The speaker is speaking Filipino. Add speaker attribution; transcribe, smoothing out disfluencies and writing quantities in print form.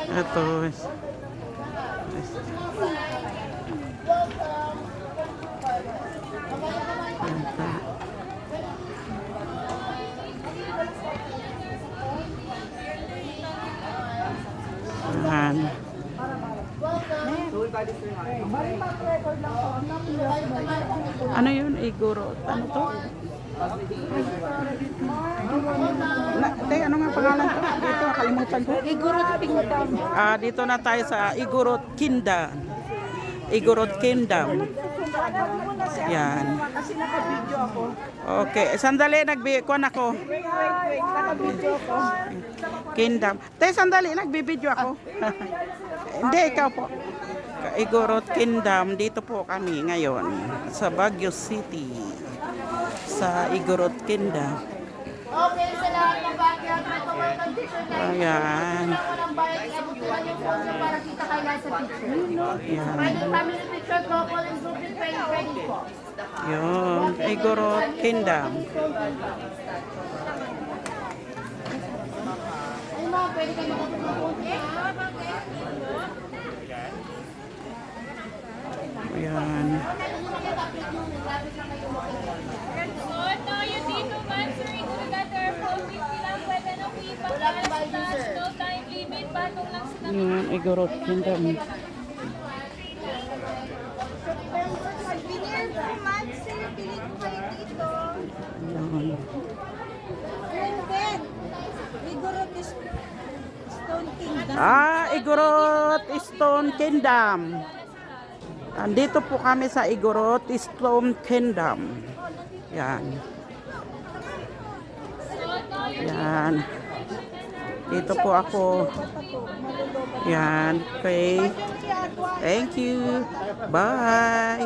Speaker 1: Ito. Ayan. Ano yun? Igorot. Ano to? Ano nga pangalan to? Dito, nakalimutan ko.
Speaker 2: Igorot Kingdom.
Speaker 1: Dito na tayo sa Igorot Kingdom. Igorot Kingdom. Yan.
Speaker 2: Kasi naka-video ako.
Speaker 1: Okay, sandali, nagbi-kuan ako.
Speaker 2: Wait, naka-video ako.
Speaker 1: Kingdom. Sandali, nagbibideo ako. Hindi, ikaw po. Igorot Kingdom, dito po kami ngayon sa Baguio City. Sa Igorot Kingdom.
Speaker 3: Okay, sa lahat ng Baguio, welcome teacher na.
Speaker 1: Ayan.
Speaker 3: Walang bayad, abot na lang yung phone nyo para kita kayo sa picture.
Speaker 1: Ayan.
Speaker 3: Pwede family picture, couple, and group, and pwede po.
Speaker 1: Yun, Igorot Kingdom.
Speaker 3: Ay mga, pwede kayo makapagpunta.
Speaker 1: Ayan.
Speaker 4: No, you dito man, sir. Ito na dati, 450 lang. Pwede na po ipakas. No time limit. Batong lang sila.
Speaker 1: Yun, Igorot Kingdom.
Speaker 2: Veneer po, man, sir. Pili ko kayo dito.
Speaker 1: Ayan.
Speaker 2: Then, Igorot is Stone Kingdom.
Speaker 1: Igorot Stone Kingdom. Andito po kami sa Igorot Stone Kingdom. Yan. Yan. Dito po ako. Yan. Okay. Thank you. Bye.